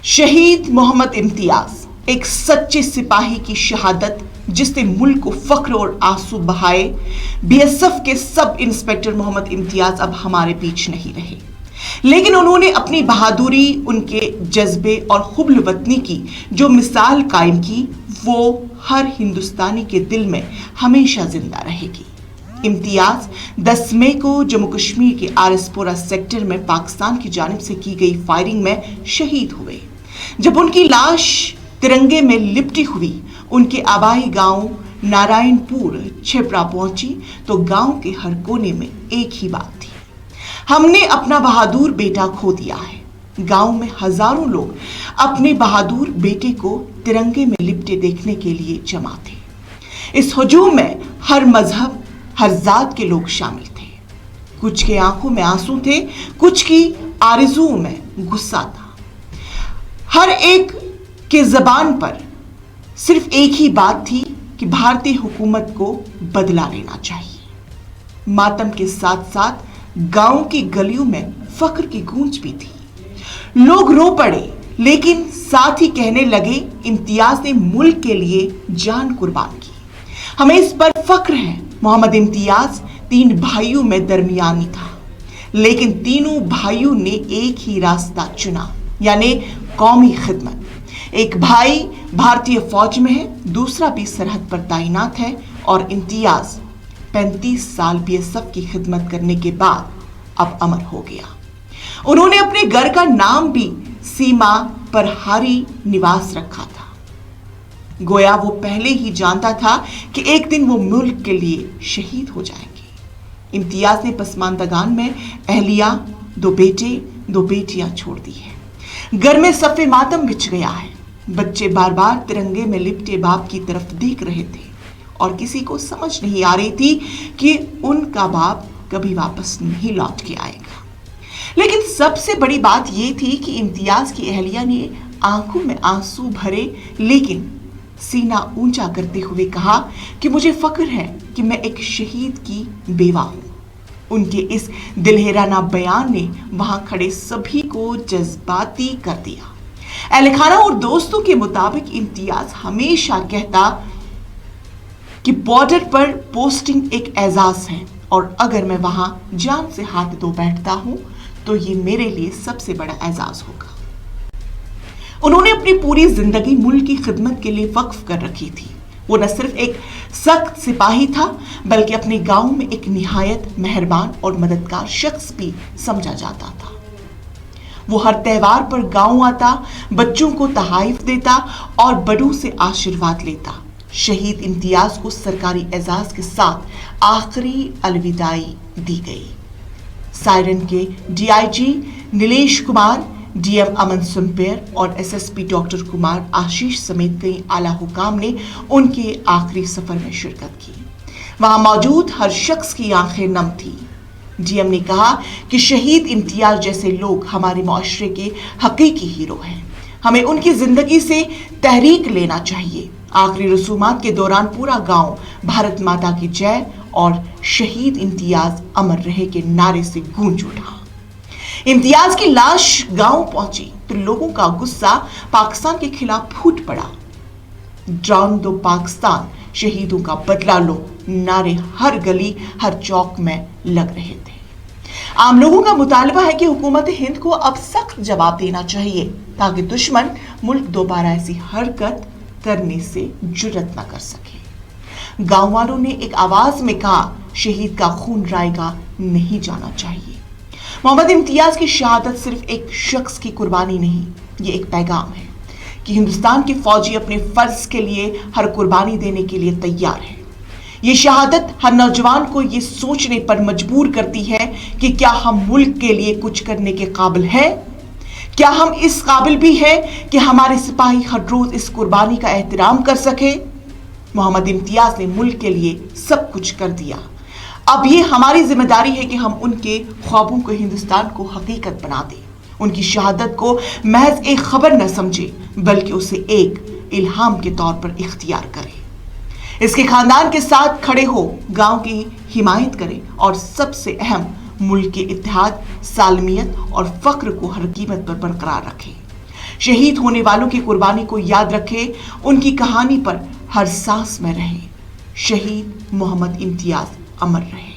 शहीद मोहम्मद इम्तियाज एक सच्चे सिपाही की शहादत जिसने मुल्क को फख्र और आंसू बहाए। बीएसएफ के सब इंस्पेक्टर मोहम्मद इम्तियाज अब हमारे बीच नहीं रहे, लेकिन उन्होंने अपनी बहादुरी, उनके जज्बे और हुब्ल वतनी की जो मिसाल कायम की, वो हर हिंदुस्तानी के दिल में हमेशा जिंदा रहेगी। इम्तियाज 10 मई को जम्मू कश्मीर के आरएसपुरा सेक्टर में पाकिस्तान की जानिब से की गई फायरिंग में शहीद हुए। जब उनकी लाश तिरंगे में लिपटी हुई उनके आबाई गांव नारायणपुर छेपरा पहुंची तो गांव के हर कोने में एक ही बात थी, हमने अपना बहादुर बेटा खो दिया है। गांव में हजारों लोग अपने बहादुर बेटे को तिरंगे में लिपटे देखने के लिए जमा थे। इस हुजूम में हर मजहब, हर जात के लोग शामिल थे। कुछ के आंखों में आंसू थे, कुछ की आरज़ुओं में गुस्सा था। हर एक के जबान पर सिर्फ एक ही बात थी कि भारतीय हुकूमत को बदला लेना चाहिए। मातम के साथ साथ गांव की गलियों में फख्र की गूंज भी थी। लोग रो पड़े, लेकिन साथ ही कहने लगे, इम्तियाज ने मुल्क के लिए जान कुर्बान की, हमें इस पर फख्र है। मोहम्मद इम्तियाज 3 भाइयों में दरमियानी था, लेकिन तीनों भाइयों ने एक ही रास्ता चुना, यानी कौमी खिदमत। एक भाई भारतीय फौज में है, दूसरा भी सरहद पर तैनात है और इम्तियाज 35 साल बीएसएफ की खिदमत करने के बाद अब अमर हो गया। उन्होंने अपने घर का नाम भी सीमा प्रहरी निवास रखा था। गोया वो पहले ही जानता था कि एक दिन वो मुल्क के लिए शहीद हो जाएंगे। इम्तियाज ने पसमानदगान में अहलिया, 2 बेटे 2 बेटियां छोड़ दी है। घर में सफ़े मातम बिछ गया है। बच्चे बार बार तिरंगे में लिपटे बाप की तरफ देख रहे थे और किसी को समझ नहीं आ रही थी कि उनका बाप कभी वापस नहीं लौट के आएगा। लेकिन सबसे बड़ी बात यह थी कि इम्तियाज की अहलिया ने आंखों में आंसू भरे, लेकिन सीना ऊंचा करते हुए कहा कि मुझे फख्र है कि मैं एक शहीद की बेवा हूं। उनके इस दिलहराना बयान ने वहां खड़े सभी को जज्बाती कर दिया। अहल खाना और दोस्तों के मुताबिक इम्तियाज हमेशा कहता कि बॉर्डर पर पोस्टिंग एक एजाज है और अगर मैं वहां जान से हाथ धो बैठता हूं तो ये मेरे लिए सबसे बड़ा एजाज होगा। उन्होंने अपनी पूरी जिंदगी मुल्क की खिदमत के लिए वक्फ कर रखी थी। वो न सिर्फ एक सख्त सिपाही था, बल्कि अपने गांव में एक निहायत मेहरबान और मददगार शख्स भी समझा जाता था। वो हर त्योहार पर गांव आता, बच्चों को तहाइफ देता और बड़ों से आशीर्वाद लेता। शहीद इम्तियाज को सरकारी एजाज के साथ आखिरी अलविदाई दी गई। सायरन के डीआईजी नीलेश कुमार, डीएम अमन सुनपेर और एसएसपी डॉक्टर कुमार आशीष समेत कई आला हुकाम ने उनके आखिरी सफर में शिरकत की। वहां मौजूद हर शख्स की आंखें नम थी। डीएम ने कहा कि शहीद इम्तियाज जैसे लोग हमारे मुआशरे के हकीकी हीरो हैं। हमें उनकी जिंदगी से तहरीक लेना चाहिए। आखिरी रसूमात के दौरान पूरा गांव भारत माता की जय और शहीद इम्तियाज अमर रहे के नारे से गूंज उठा। इम्तियाज की लाश गांव पहुंची तो लोगों का गुस्सा पाकिस्तान के खिलाफ फूट पड़ा। जान दो पाकिस्तान, शहीदों का बदला लो नारे हर गली, हर चौक में लग रहे थे। आम लोगों का मुतालबा है कि हुकूमत हिंद को अब सख्त जवाब देना चाहिए ताकि दुश्मन मुल्क दोबारा ऐसी हरकत करने से जुर्रत न कर सके। गांव वालों ने एक आवाज में कहा, शहीद का खून रायगा नहीं जाना चाहिए। मोहम्मद इम्तियाज की शहादत सिर्फ एक शख्स की कुर्बानी नहीं, ये एक पैगाम है कि हिंदुस्तान के फौजी अपने फर्ज के लिए हर कुर्बानी देने के लिए तैयार है। ये शहादत हर नौजवान को ये सोचने पर मजबूर करती है कि क्या हम मुल्क के लिए कुछ करने के काबिल हैं? क्या हम इस काबिल भी हैं कि हमारे सिपाही हर रोज इस कुर्बानी का एहतराम कर सके? मोहम्मद इम्तियाज ने मुल्क के लिए सब कुछ कर दिया। अब ये हमारी जिम्मेदारी है कि हम उनके ख्वाबों को, हिंदुस्तान को हकीकत बना दें। उनकी शहादत को महज एक खबर न समझे, बल्कि उसे एक इल्हाम के तौर पर इख्तियार करें। इसके खानदान के साथ खड़े हो, गांव की हिमायत करें और सबसे अहम मुल्क के इत्तेहाद, सालमियत और फख्र को हर कीमत पर बरकरार रखें। शहीद होने वालों की कुर्बानी को याद रखे, उनकी कहानी पर हर सांस में रहे। शहीद मोहम्मद इम्तियाज अमर रहे।